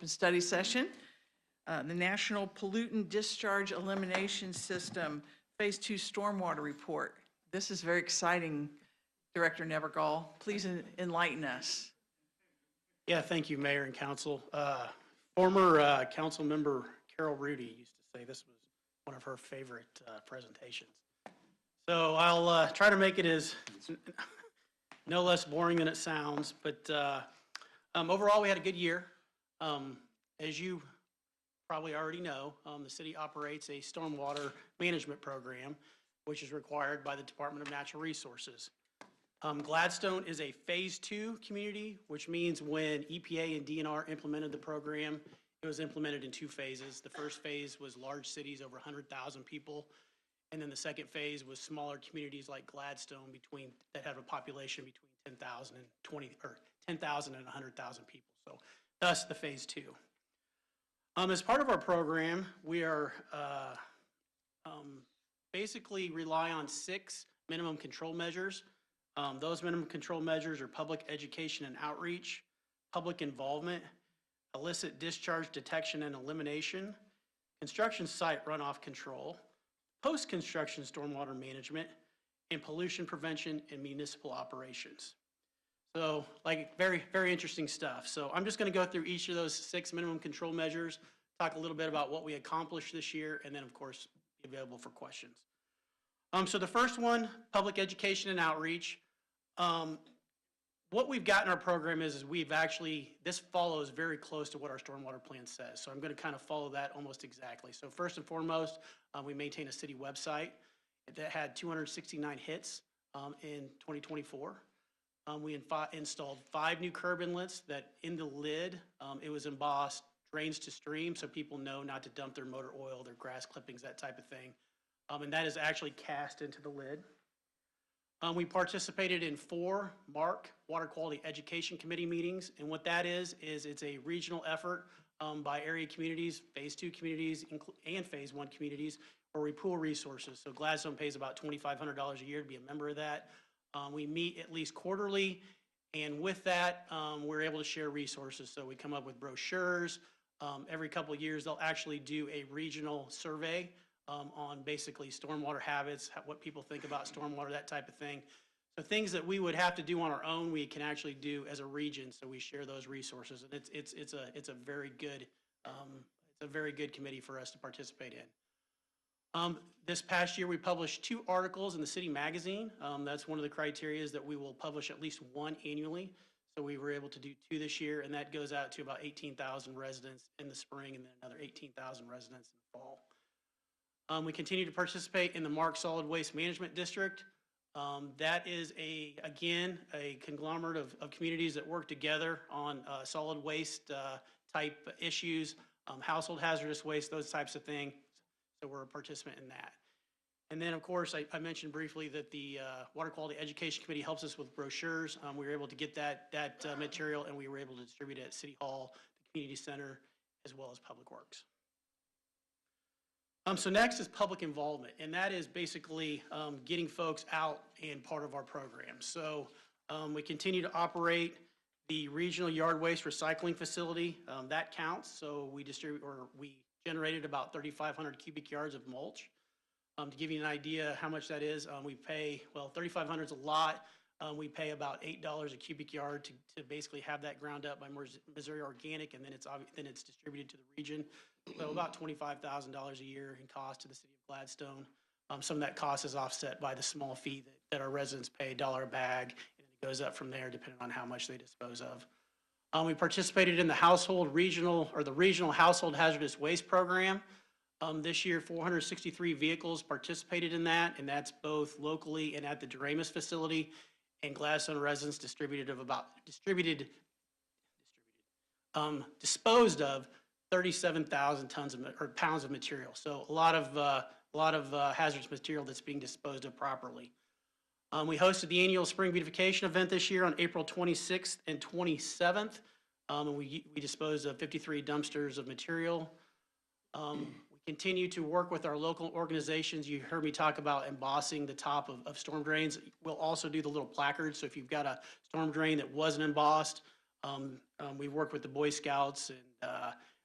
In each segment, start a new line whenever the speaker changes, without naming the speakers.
Study session, the National Pollutant Discharge Elimination System Phase 2 Stormwater Report. This is very exciting, Director Nevergall. Please enlighten us.
Yeah, thank you, Mayor and Council. Former Council Member Carol Rudy used to say this was one of her favorite presentations. So I'll try to make it as no less boring than it sounds, but overall we had a good year. As you probably already know, the city operates a stormwater management program, which is required by the Department of Natural Resources. Gladstone is a phase 2 community, which means when EPA and DNR implemented the program, it was implemented in 2 phases. The first phase was large cities over 100,000 people, and then the second phase was smaller communities like Gladstone that have a population between 10,000 and 10,000 and 100,000 people. So thus the phase 2. As part of our program, we are basically rely on 6 minimum control measures. Those minimum control measures are public education and outreach, public involvement, illicit discharge detection and elimination, construction site runoff control, post-construction stormwater management, and pollution prevention and municipal operations. So like very, very interesting stuff. So I'm just going to go through each of those 6 minimum control measures, talk a little bit about what we accomplished this year, and then of course be available for questions. So the first one, public education and outreach. What we've got in our program is this follows very close to what our stormwater plan says. So I'm going to kind of follow that almost exactly. So first and foremost, we maintain a city website that had 269 hits in 2024. We installed 5 new curb inlets that in the lid, it was embossed drains to stream so people know not to dump their motor oil, their grass clippings, that type of thing. And that is actually cast into the lid. We participated in 4 MARC, Water Quality Education Committee meetings. And what that is it's a regional effort by area communities, phase 2 communities, and phase 1 communities, where we pool resources. So Gladstone pays about $2,500 a year to be a member of that. We meet at least quarterly, and with that, we're able to share resources. So we come up with brochures. Every couple of years, they'll actually do a regional survey on basically stormwater habits, what people think about stormwater, that type of thing. So things that we would have to do on our own, we can actually do as a region. So we share those resources, and it's a very good committee for us to participate in. This past year, we published 2 articles in the city magazine. That's one of the criteria is that we will publish at least 1 annually. So we were able to do 2 this year, and that goes out to about 18,000 residents in the spring and then another 18,000 residents in the fall. We continue to participate in the MARC Solid Waste Management District. That is, again, a conglomerate of communities that work together on solid waste type issues, household hazardous waste, those types of things. So we're a participant in that. And then, of course, I mentioned briefly that the Water Quality Education Committee helps us with brochures. We were able to get that material, and we were able to distribute it at City Hall, the Community Center, as well as Public Works. So next is public involvement, and that is basically getting folks out and part of our program. So we continue to operate the regional yard waste recycling facility. That counts. So we generated about 3,500 cubic yards of mulch. To give you an idea how much that is, we pay, well, 3,500 is a lot. We pay about $8 a cubic yard to basically have that ground up by Missouri Organic, and then it's distributed to the region. So about $25,000 a year in cost to the city of Gladstone. Some of that cost is offset by the small fee that our residents pay, $1 a bag, and it goes up from there depending on how much they dispose of. We participated in the regional household hazardous waste program. This year, 463 vehicles participated in that, and that's both locally and at the Doremus facility. And Gladstone residents disposed of 37,000 pounds of material. So a lot of hazardous material that's being disposed of properly. We hosted the annual spring beautification event this year on April 26th and 27th. And we disposed of 53 dumpsters of material. We continue to work with our local organizations. You heard me talk about embossing the top of storm drains. We'll also do the little placards. So if you've got a storm drain that wasn't embossed, We work with the Boy Scouts and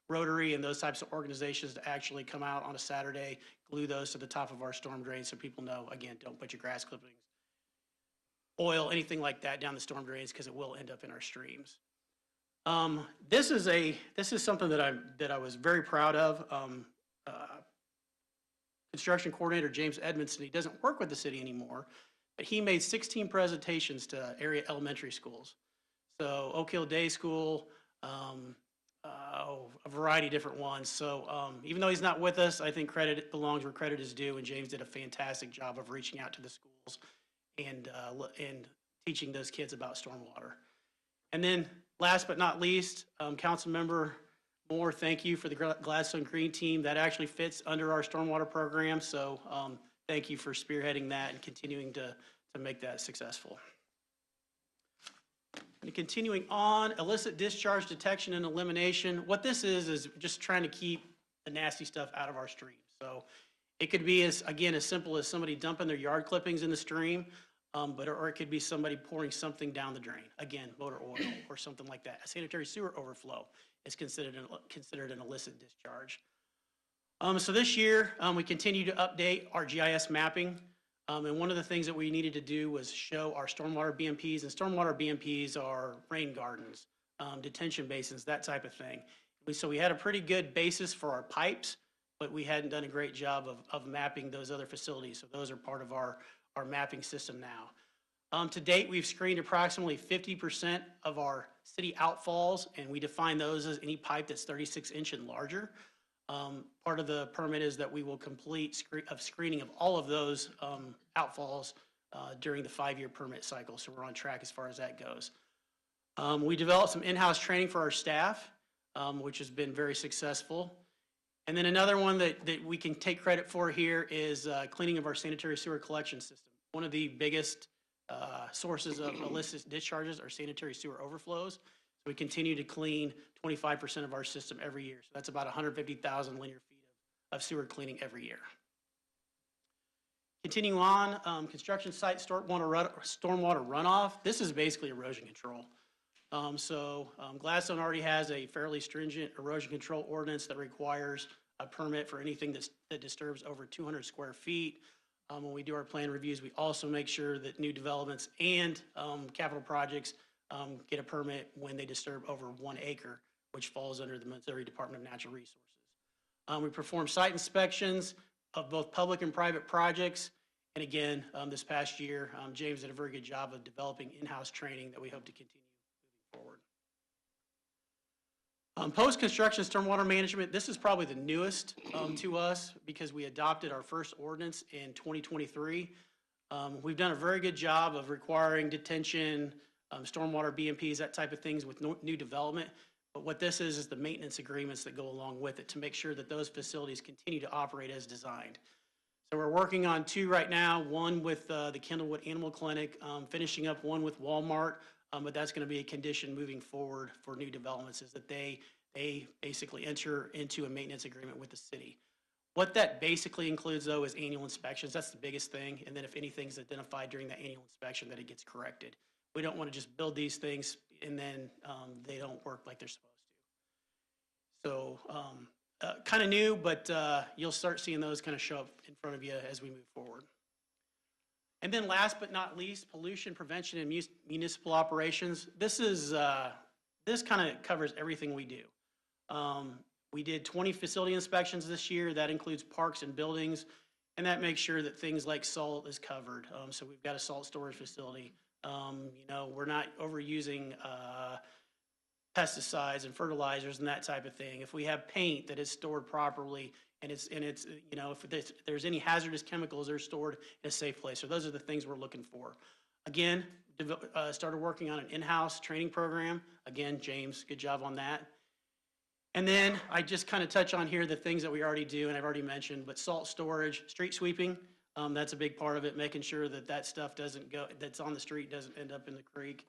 Rotary and those types of organizations to actually come out on a Saturday, glue those to the top of our storm drains so people know, again, don't put your grass clippings, oil, anything like that down the storm drains because it will end up in our streams. This is something that I was very proud of. Construction coordinator James Edmondson, he doesn't work with the city anymore, but he made 16 presentations to area elementary schools. So Oak Hill Day School, a variety of different ones. So even though he's not with us, I think credit belongs where credit is due, and James did a fantastic job of reaching out to the schools and teaching those kids about stormwater. And then last but not least, Councilmember Moore, thank you for the Gladstone Green Team. That actually fits under our stormwater program. So thank you for spearheading that and continuing to make that successful. And continuing on, illicit discharge detection and elimination. What this is just trying to keep the nasty stuff out of our stream. So it could be, as simple as somebody dumping their yard clippings in the stream, or it could be somebody pouring something down the drain. Again, motor oil or something like that. A sanitary sewer overflow is considered an illicit discharge. So this year, we continue to update our GIS mapping. And one of the things that we needed to do was show our stormwater BMPs, and stormwater BMPs are rain gardens, detention basins, that type of thing. So we had a pretty good basis for our pipes, but we hadn't done a great job of mapping those other facilities. So those are part of our mapping system now. To date, we've screened approximately 50% of our city outfalls, and we define those as any pipe that's 36-inch and larger. Part of the permit is that we will complete screening of all of those outfalls during the 5-year permit cycle, so we're on track as far as that goes. We developed some in-house training for our staff, which has been very successful. And then another one that we can take credit for here is cleaning of our sanitary sewer collection system. One of the biggest sources of illicit discharges are sanitary sewer overflows. So we continue to clean 25% of our system every year. So that's about 150,000 linear feet of sewer cleaning every year. Continuing on, construction site stormwater runoff. This is basically erosion control. Gladstone already has a fairly stringent erosion control ordinance that requires a permit for anything that disturbs over 200 square feet. When we do our plan reviews, we also make sure that new developments and capital projects get a permit when they disturb over 1 acre, which falls under the Missouri Department of Natural Resources. We perform site inspections of both public and private projects. And again, this past year, James did a very good job of developing in-house training that we hope to continue moving forward. Post-construction stormwater management, this is probably the newest to us because we adopted our first ordinance in 2023. We've done a very good job of requiring detention, stormwater BMPs, that type of things with new development. But what this is the maintenance agreements that go along with it to make sure that those facilities continue to operate as designed. So we're working on 2 right now, one with the Kendallwood Animal Clinic, finishing up one with Walmart, but that's going to be a condition moving forward for new developments is that they basically enter into a maintenance agreement with the city. What that basically includes, though, is annual inspections. That's the biggest thing. And then if anything's identified during that annual inspection, that it gets corrected. We don't want to just build these things and then they don't work like they're supposed to. So kind of new, but you'll start seeing those kind of show up in front of you as we move forward. And then last but not least, pollution prevention and municipal operations. This kind of covers everything we do. We did 20 facility inspections this year. That includes parks and buildings, and that makes sure that things like salt is covered. So we've got a salt storage facility. We're not overusing pesticides and fertilizers and that type of thing. If we have paint that is stored properly and it's if there's any hazardous chemicals, they're stored in a safe place. So those are the things we're looking for. Again, started working on an in-house training program. Again, James, good job on that. And then I just kind of touch on here the things that we already do, and I've already mentioned, but salt storage, street sweeping, that's a big part of it, making sure that that stuff that's on the street doesn't end up in the creek.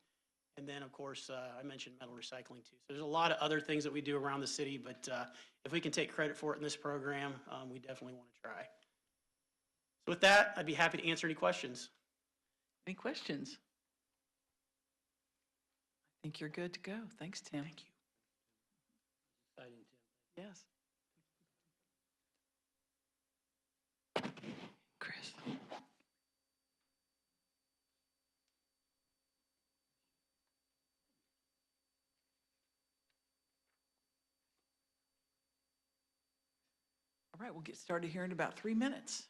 And then, of course, I mentioned metal recycling too. So there's a lot of other things that we do around the city, but if we can take credit for it in this program, we definitely want to try. So with that, I'd be happy to answer any questions.
Any questions? think you're good to go. Thanks, Tim.
Thank you. Exciting, Tim.
Yes. Chris. All right, we'll get started here in about 3 minutes.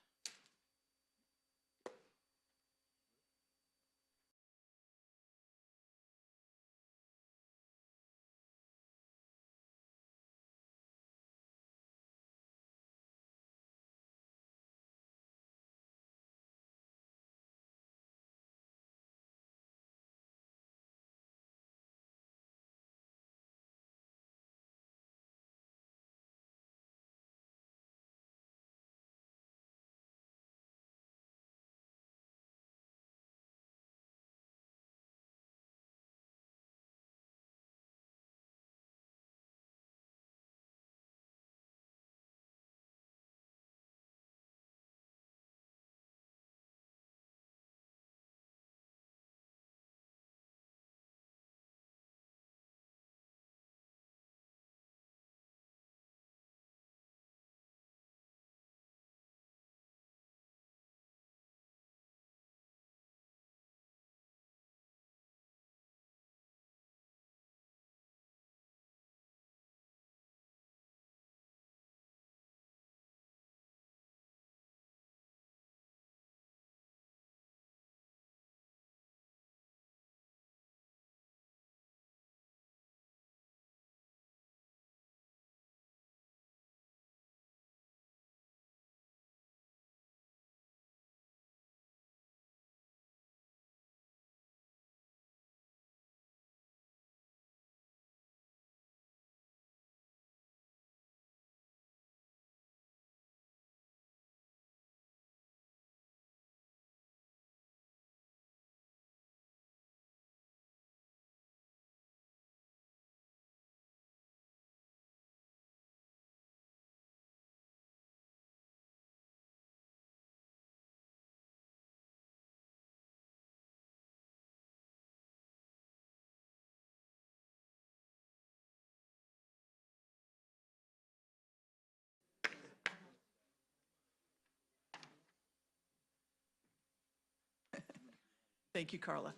Thank you, Carla.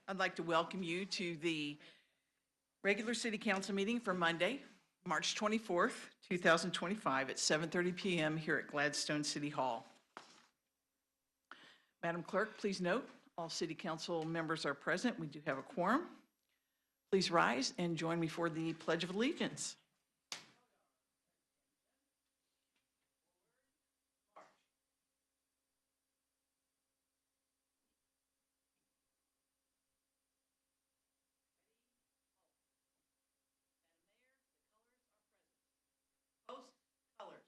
I'd like to welcome you to the regular city council meeting for Monday, March 24th, 2025 at 7:30 PM here at Gladstone City Hall. Madam Clerk, please note all city council members are present. We do have a quorum. Please rise and join me for the Pledge of Allegiance. Post colors.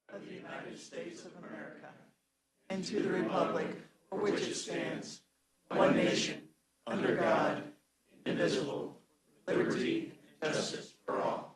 Of the United States of America and to the republic for which it stands, one nation, under God, indivisible, with liberty and justice for all.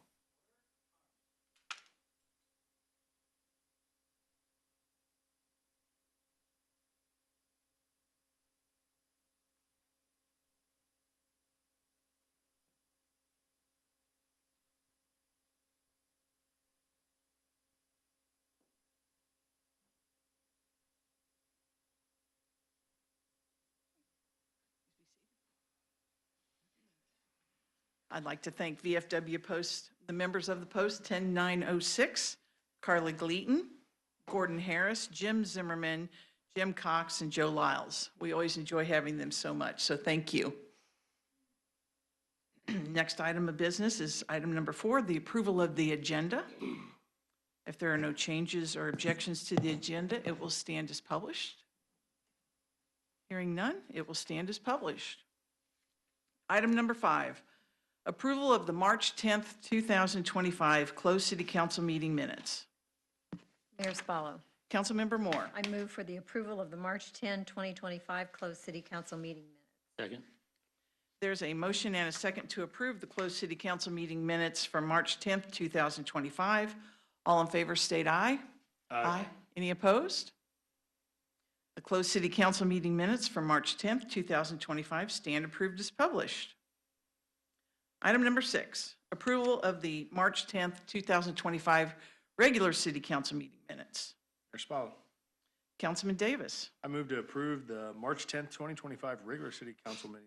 I'd like to thank VFW Post, the members of the Post 10906, Carla Gleaton, Gordon Harris, Jim Zimmerman, Jim Cox, and Joe Lyles. We always enjoy having them so much, so thank you. Next item of business is item number 4, the approval of the agenda. If there are no changes or objections to the agenda, it will stand as published. Hearing none, it will stand as published. Item number 5, Approval of the March 10th, 2025 closed city council meeting minutes.
Mayor Spallo.
Councilmember Moore.
I move for the approval of the March 10, 2025 closed city council meeting minutes.
Second.
There's a motion and a second to approve the closed city council meeting minutes from March 10th, 2025. All in favor state aye. Aye. Any opposed? The closed city council meeting minutes from March 10th, 2025 stand approved as published. Item number 6, approval of the March 10th, 2025 regular city council meeting minutes.
Mayor Spallo.
Councilman Davis.
I move to approve the March 10th, 2025 regular city council meeting.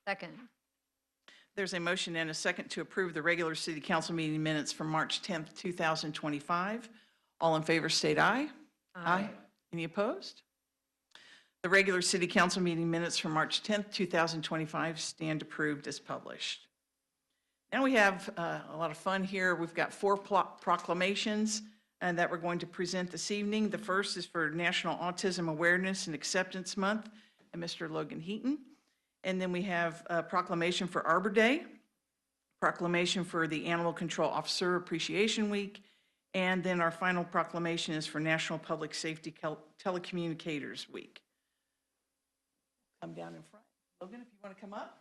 Second.
There's a motion and a second to approve the regular city council meeting minutes from March 10th, 2025. All in favor state aye. Aye. Any opposed? The regular city council meeting minutes from March 10th, 2025 stand approved as published. Now we have a lot of fun here. We've got 4 proclamations that we're going to present this evening. The first is for National Autism Awareness and Acceptance Month, and Mr. Logan Heaton. And then we have a proclamation for Arbor Day, proclamation for the Animal Control Officer Appreciation Week, and then our final proclamation is for National Public Safety Telecommunicators Week. Come down in front. Logan, if you want to come up.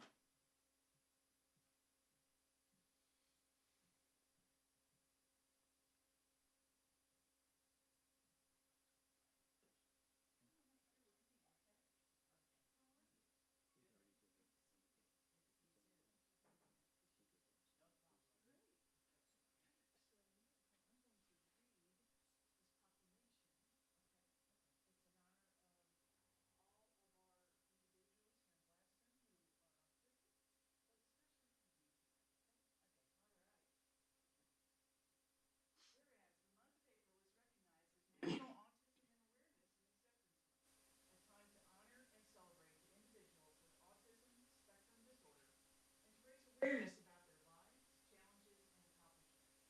Awareness about their lives, challenges, and accomplishments.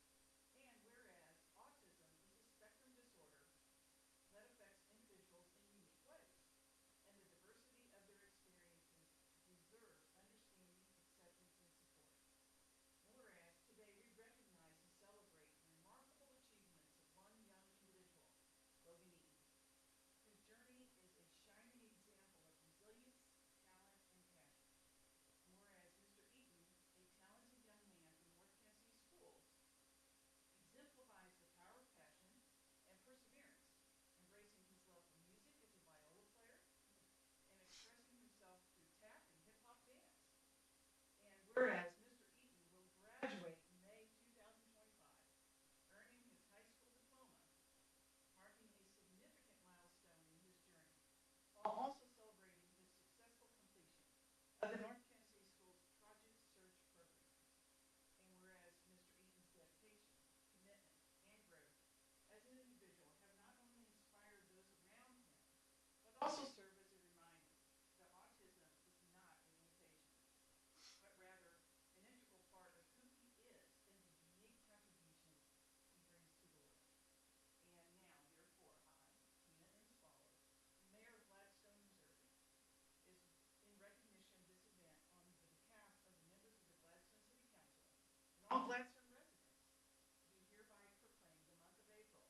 And whereas autism is a spectrum disorder that affects individuals in unique ways, and the diversity of their experiences deserves understanding, acceptance, and support. And whereas today we recognize and celebrate the remarkable achievements of one young individual, Logan Eaton, whose journey is a shining example of resilience, talent, and passion. And whereas Mr. Eaton, a talented young man from North Tennessee schools, exemplifies the power of passion and perseverance, embracing his love for music as a viola player and expressing himself through tap and hip-hop dance. And whereas Mr. Eaton will graduate in May 2025, earning his high school diploma, marking a significant milestone in his journey, while also celebrating his successful completion of the North Tennessee Schools Project Search Program. And whereas Mr. Eaton's dedication, commitment, and growth as an individual have not only inspired those around him, but also serve as a reminder that autism is not a limitation, but rather an integral part of who he is and the unique contributions he brings to the world. And now, therefore, I, Tina M. Spallo, Mayor of Gladstone, Missouri, is in recognition of this event on the behalf of the members of the Gladstone City Council and all Gladstone residents, do hereby proclaim the month of April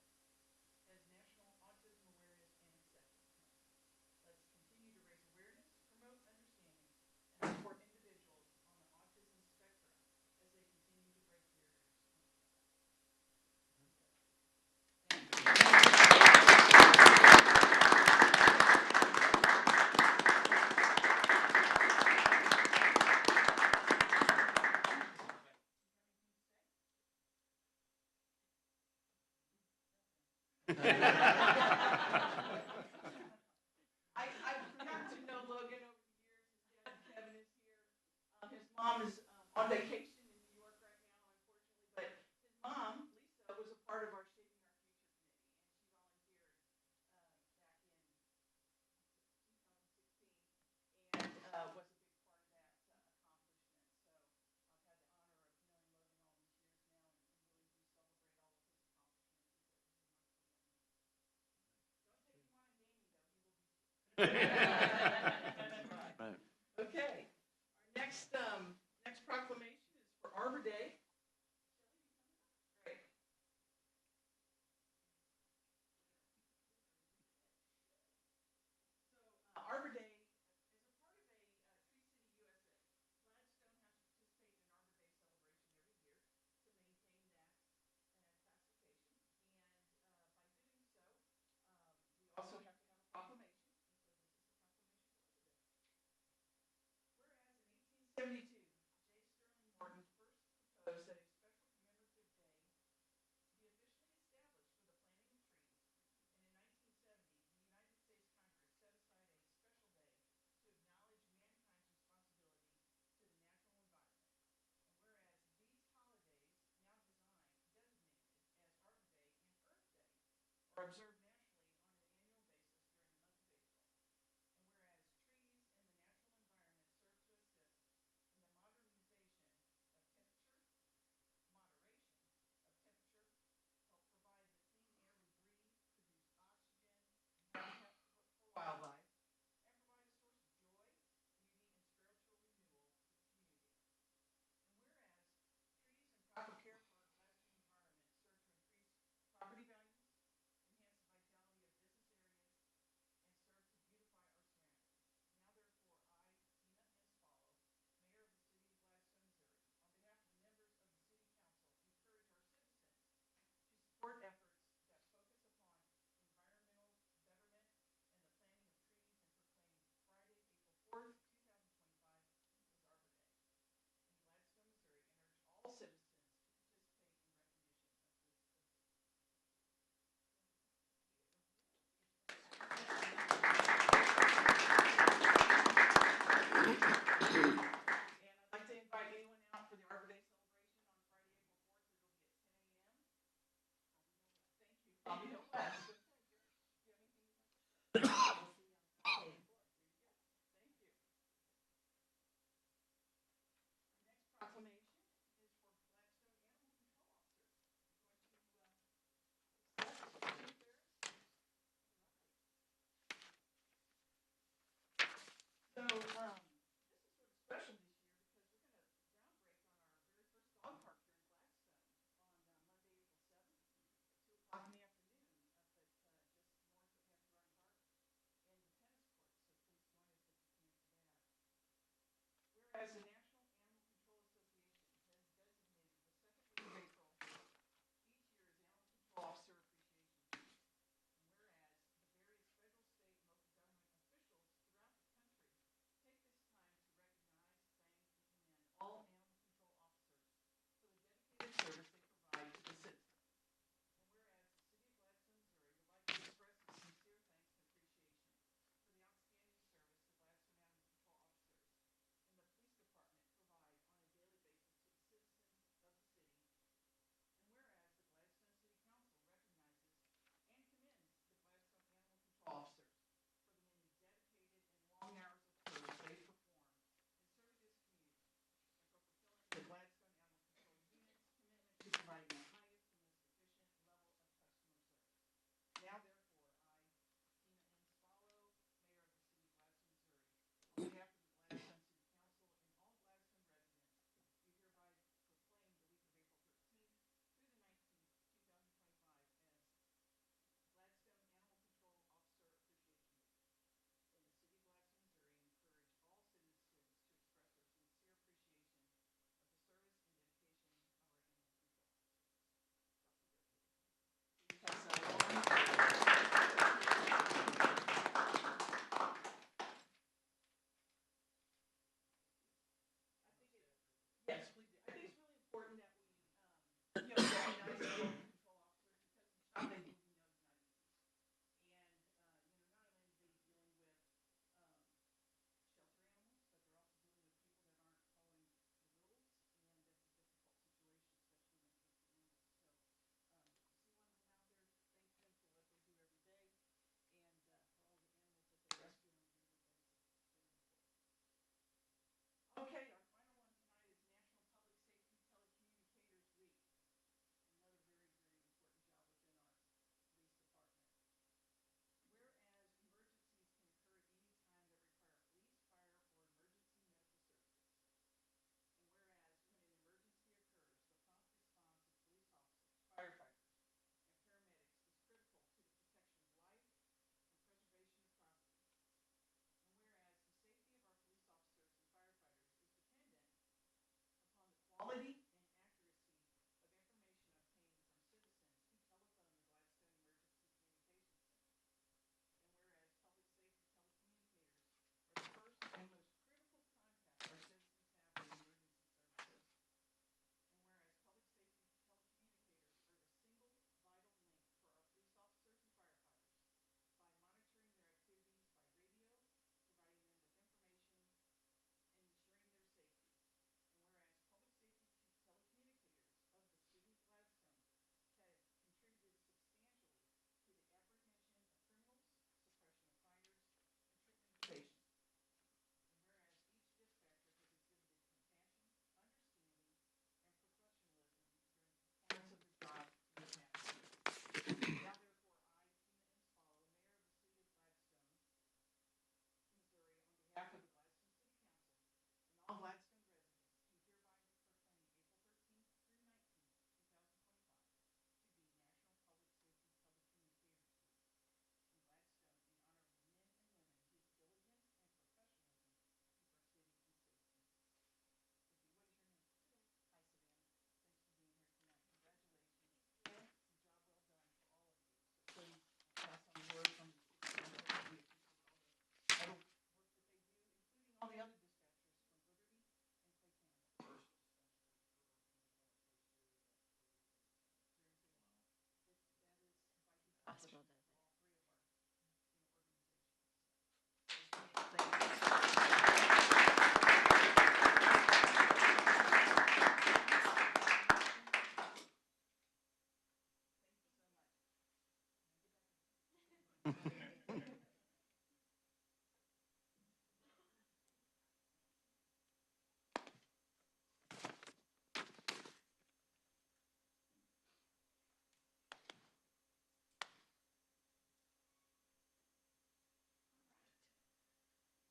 as National Autism Awareness and Acceptance Month. Let's continue to raise awareness, promote understanding, and support individuals on the autism spectrum as they continue to break barriers on the planet. I've gotten to know Logan over the years. His dad, Kevin, is here. His mom is on vacation in New York right now, unfortunately. But his mom, Lisa, was a part of our Shaping Our Future committee, and she volunteered back in 2016 and was a big part of that accomplishment. So I've had the honor of knowing Logan all these years now, and really do celebrate all of his accomplishments. He's a wonderful young man. Don't take him on in gaming, though. He will be too.
Right.
Okay. Our next observed nationally on an annual basis during the month of April. And whereas trees in the natural environment serve to assist in the modernization of temperature, moderation of temperature, help provide the clean air we breathe, produce oxygen, and habitat for wildlife, and provide a source of joy, beauty, and spiritual renewal to the community. And whereas trees and proper care for our Gladstone environment serve to increase property values, enhance the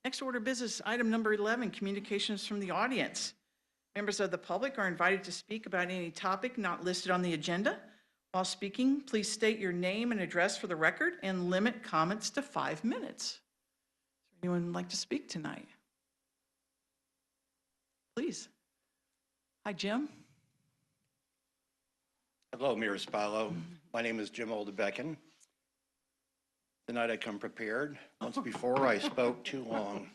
Next order of business, item number 11, communications from the audience. Members of the public are invited to speak about any topic not listed on the agenda. While speaking, please state your name and address for the record and limit comments to 5 minutes. Is there anyone like to speak tonight? Please. Hi, Jim.
Hello, Mayor Spallo. My name is Jim Oldebecken. Tonight I come prepared. Once before I spoke too long,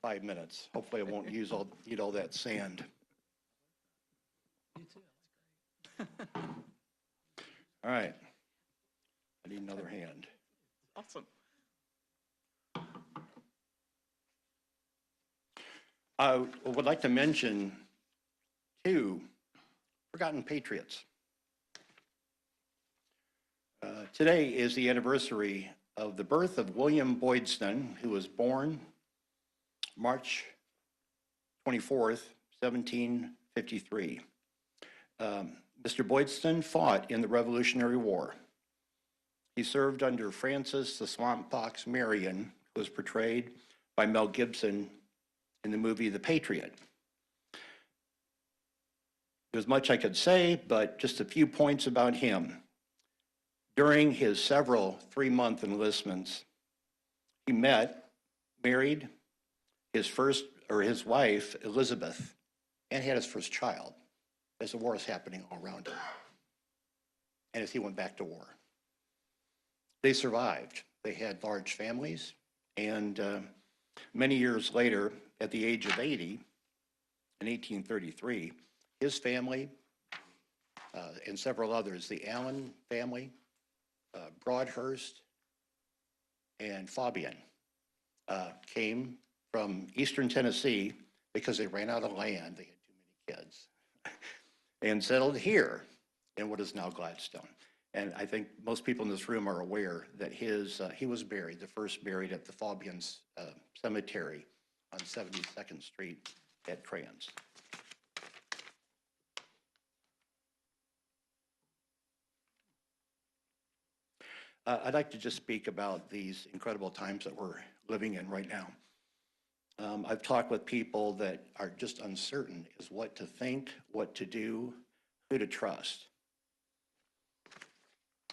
5 minutes. Hopefully I won't eat all that sand.
You too.
All right. I need another hand.
Awesome.
I would like to mention two forgotten patriots. Today is the anniversary of the birth of William Boydston, who was born March 24th, 1753. Mr. Boydston fought in the Revolutionary War. He served under Francis the Swamp Fox Marion, who was portrayed by Mel Gibson in the movie The Patriot. There's much I could say, but just a few points about him. During his several 3-month enlistments, he married his wife, Elizabeth, and had his first child as the war is happening all around him, and as he went back to war. They survived. They had large families, and many years later, at the age of 80, in 1833, his family and several others, the Allen family, Broadhurst, and Fabian, came from eastern Tennessee because they ran out of land. They had too many kids, and settled here in what is now Gladstone. And I think most people in this room are aware that he was buried, the first buried at the Fabian's Cemetery on 72nd Street at Crayons. I'd like to just speak about these incredible times that we're living in right now. I've talked with people that are just uncertain as what to think, what to do, who to trust.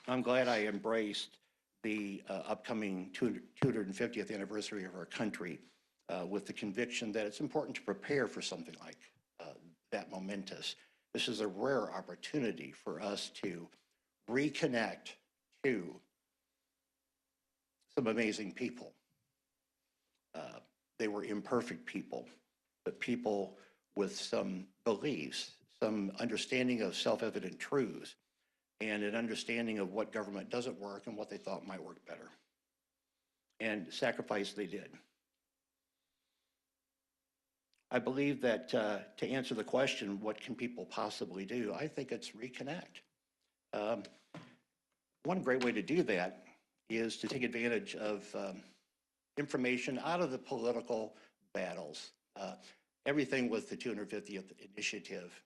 I'm glad I embraced the upcoming 250th anniversary of our country with the conviction that it's important to prepare for something like that momentous. This is a rare opportunity for us to reconnect to some amazing people. They were imperfect people, but people with some beliefs, some understanding of self-evident truths, and an understanding of what government doesn't work and what they thought might work better. And sacrifice they did. I believe that to answer the question, what can people possibly do? I think it's reconnect. One great way to do that is to take advantage of information out of the political battles. Everything with the 250th initiative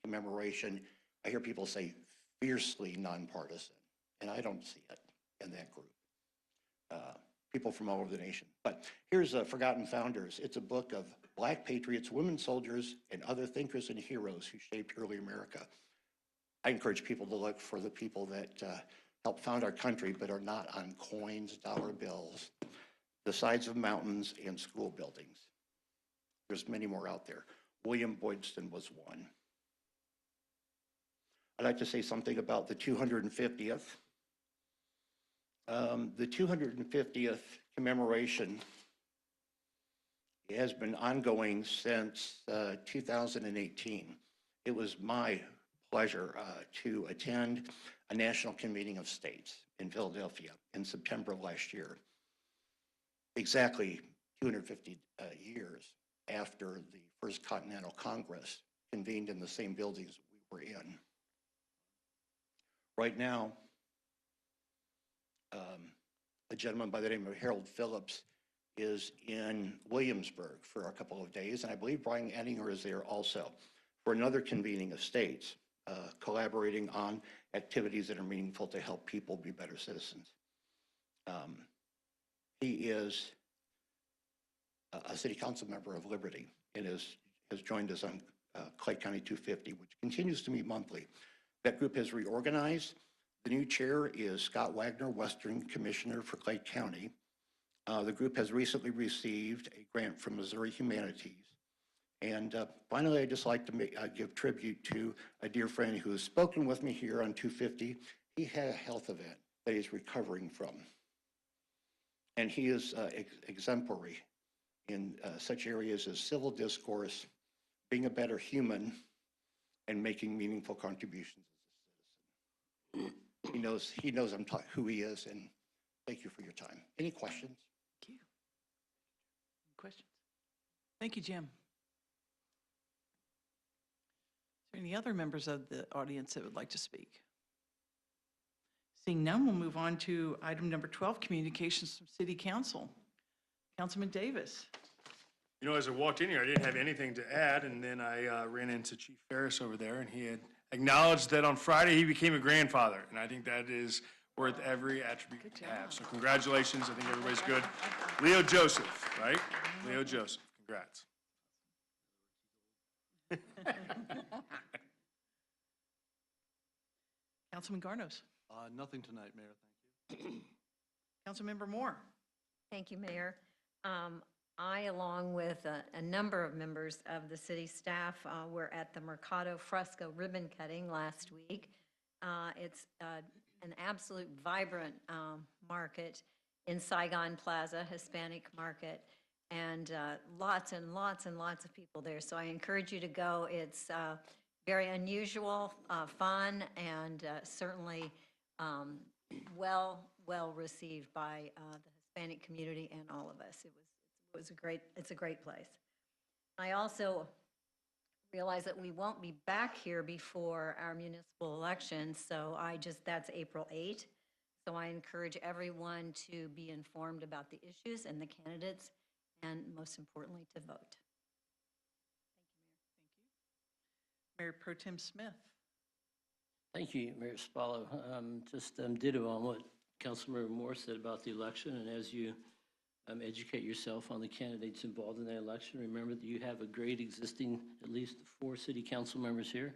commemoration, I hear people say fiercely nonpartisan, and I don't see it in that group. People from all over the nation. But here's Forgotten Founders. It's a book of Black patriots, women soldiers, and other thinkers and heroes who shaped early America. I encourage people to look for the people that helped found our country but are not on coins, dollar bills, the sides of mountains, and school buildings. There's many more out there. William Boydston was one. I'd like to say something about the 250th. The 250th commemoration has been ongoing since 2018. It was my pleasure to attend a national convening of states. in Philadelphia in September of last year, exactly 250 years after the First Continental Congress convened in the same buildings that we were in. Right now, a gentleman by the name of Harold Phillips is in Williamsburg for a couple of days, and I believe Brian Ettinger is there also for another convening of states, collaborating on activities that are meaningful to help people be better citizens. He is a city council member of Liberty and has joined us on Clay County 250, which continues to meet monthly. That group has reorganized. The new chair is Scott Wagner, Western Commissioner for Clay County. The group has recently received a grant from Missouri Humanities. And finally, I'd just like to give tribute to a dear friend who has spoken with me here on 250. He had a health event that he's recovering from. And he is exemplary in such areas as civil discourse, being a better human, and making meaningful contributions as a citizen. He knows who he is, and thank you for your time. Any questions?
Thank you. Any questions? Thank you, Jim. Is there any other members of the audience that would like to speak? Seeing none, we'll move on to item number 12, communications from City Council. Councilman Davis.
You know, as I walked in here, I didn't have anything to add, and then I ran into Chief Ferris over there, and he had acknowledged that on Friday he became a grandfather, and I think that is worth every attribute to have. So congratulations. I think everybody's good. Leo Joseph, right? Leo Joseph. Congrats.
Councilman Garnos.
Nothing tonight, Mayor, thank you.
Councilmember Moore.
Thank you, Mayor. I, along with a number of members of the city staff, were at the Mercado Fresco ribbon cutting last week. It's an absolute vibrant market in Saigon Plaza, Hispanic market, and lots and lots and lots of people there. So I encourage you to go. It's very unusual, fun, and certainly well received by the Hispanic community and all of us. It's a great place. I also realize that we won't be back here before our municipal election, so that's April 8th. So I encourage everyone to be informed about the issues and the candidates, and most importantly, to vote.
Thank you, Mayor. Thank you. Mayor Pro Tem Smith.
Thank you, Mayor Spallo. Just ditto on what Councilmember Moore said about the election, and as you educate yourself on the candidates involved in the election, remember that you have a great existing, at least 4 city council members here.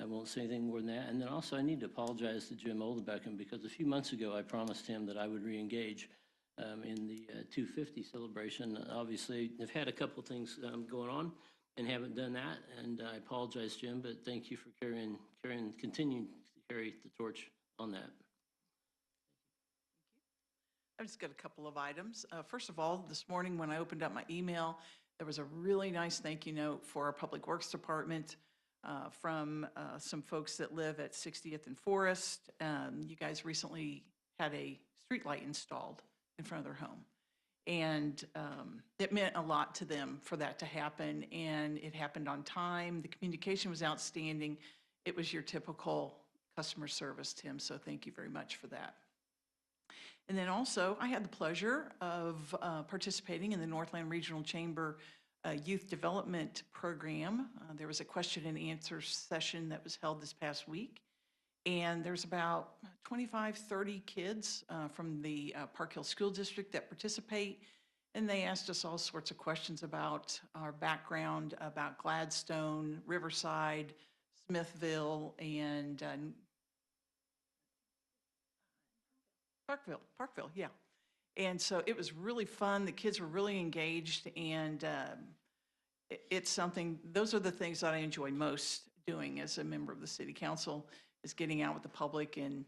I won't say anything more than that. And then also I need to apologize to Jim Oldebeckham because a few months ago I promised him that I would re-engage in the 250 celebration. Obviously, I've had a couple things going on and haven't done that, and I apologize, Jim, but thank you for continuing to carry the torch on that.
I've just got a couple of items. First of all, this morning when I opened up my email, there was a really nice thank you note for our Public Works Department from some folks that live at 60th and Forest. You guys recently had a street light installed in front of their home. And it meant a lot to them for that to happen, and it happened on time. The communication was outstanding. It was your typical customer service, Tim, so thank you very much for that. And then also, I had the pleasure of participating in the Northland Regional Chamber Youth Development Program. There was a question and answer session that was held this past week. And there's about 25, 30 kids from the Park Hill School District that participate. And they asked us all sorts of questions about our background, about Gladstone, Riverside, Smithville, and Parkville, yeah. And so it was really fun. The kids were really engaged, and it's something, those are the things that I enjoy most doing as a member of the city council, is getting out with the public and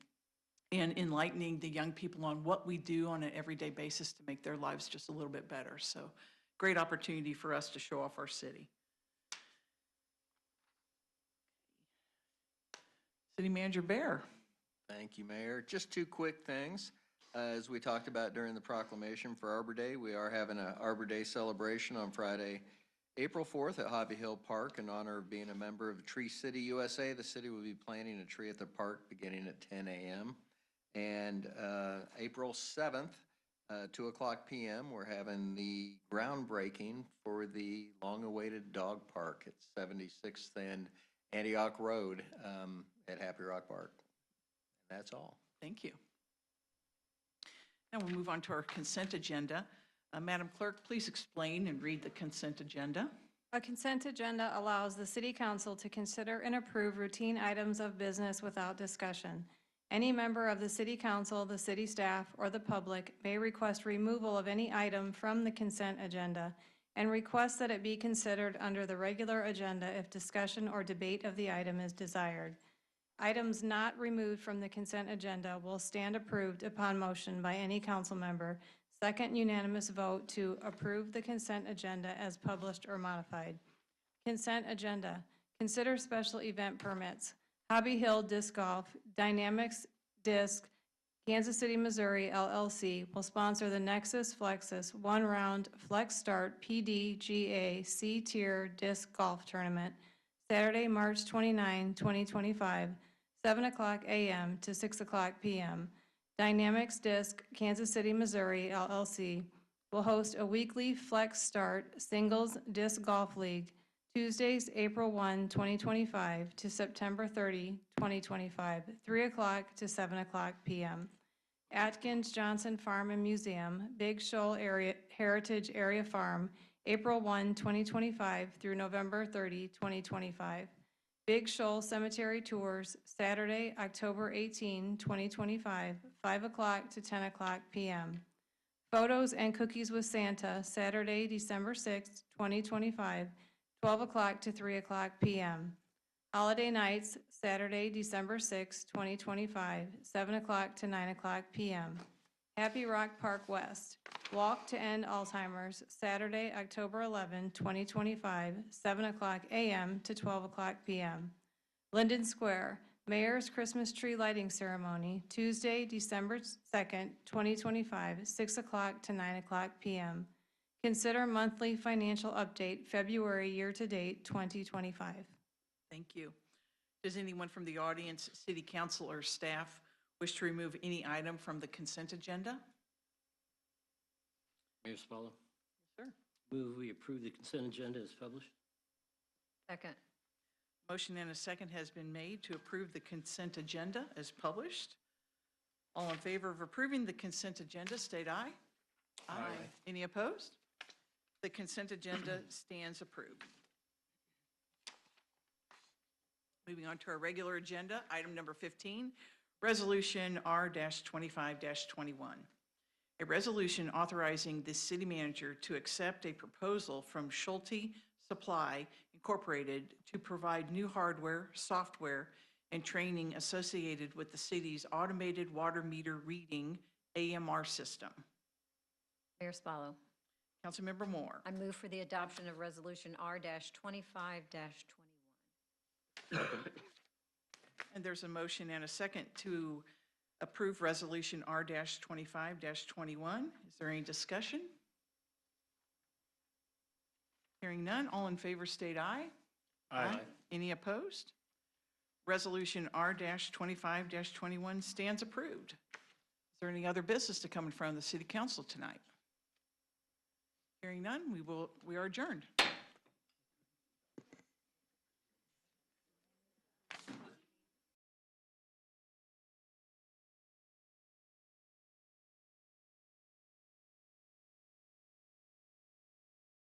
enlightening the young people on what we do on an everyday basis to make their lives just a little bit better. So great opportunity for us to show off our city. City Manager Bear.
Thank you, Mayor. Just two quick things. As we talked about during the proclamation for Arbor Day, we are having an Arbor Day celebration on Friday, April 4th at Hobby Hill Park in honor of being a member of Tree City USA. The city will be planting a tree at the park beginning at 10 a.m. And April 7th, 2 o'clock p.m., we're having the groundbreaking for the long-awaited dog park at 76th and Antioch Road at Happy Rock Park. That's all.
Thank you. Now we'll move on to our consent agenda. Madam Clerk, please explain and read the consent agenda.
A consent agenda allows the city council to consider and approve routine items of business without discussion. Any member of the city council, the city staff, or the public may request removal of any item from the consent agenda and request that it be considered under the regular agenda if discussion or debate of the item is desired. Items not removed from the consent agenda will stand approved upon motion by any council member. Second unanimous vote to approve the consent agenda as published or modified. Consent agenda. Consider special event permits. Hobby Hill Disc Golf, Dynamics Disc, Kansas City, Missouri, LLC will sponsor the Nexus Flexus one-round Flex Start PDGA C-Tier Disc Golf Tournament, Saturday, March 29, 2025, 7 o'clock a.m. to 6 o'clock p.m. Dynamics Disc, Kansas City, Missouri, LLC will host a weekly Flex Start Singles Disc Golf League, Tuesdays, April 1, 2025 to September 30, 2025, 3 o'clock to 7 o'clock p.m. Atkins Johnson Farm and Museum, Big Shoal Area Heritage Area Farm, April 1, 2025 through November 30, 2025. Big Shoal Cemetery Tours, Saturday, October 18, 2025, 5 o'clock to 10 o'clock p.m. Photos and Cookies with Santa, Saturday, December 6, 2025, 12 o'clock to 3 o'clock p.m. Holiday Nights, Saturday, December 6, 2025, 7 o'clock to 9 o'clock p.m. Happy Rock Park West, Walk to End Alzheimer's, Saturday, October 11, 2025, 7 o'clock a.m. to 12 o'clock p.m. Linden Square, Mayor's Christmas Tree Lighting Ceremony, Tuesday, December 2nd, 2025, 6 o'clock to 9 o'clock p.m. Consider monthly financial update, February year-to-date 2025.
Thank you. Does anyone from the audience, city council, or staff wish to remove any item from the consent agenda?
Mayor Spallo.
Sir.
Move we approve the consent agenda as published.
Second.
Motion and a second has been made to approve the consent agenda as published. All in favor of approving the consent agenda, state aye. Aye. Any opposed? The consent agenda stands approved. Moving on to our regular agenda, item number 15, Resolution R-25-21. A resolution authorizing the city manager to accept a proposal from Schulte Supply Incorporated to provide new hardware, software, and training associated with the city's automated water meter reading AMR system.
Mayor Spallo.
Councilmember Moore.
I move for the adoption of Resolution R-25-21.
And there's a motion and a second to approve Resolution R-25-21. Is there any discussion? Hearing none, all in favor state aye.
Aye.
Any opposed? Resolution R-25-21 stands approved. Is there any other business to come in front of the City Council tonight? Hearing none, we are adjourned.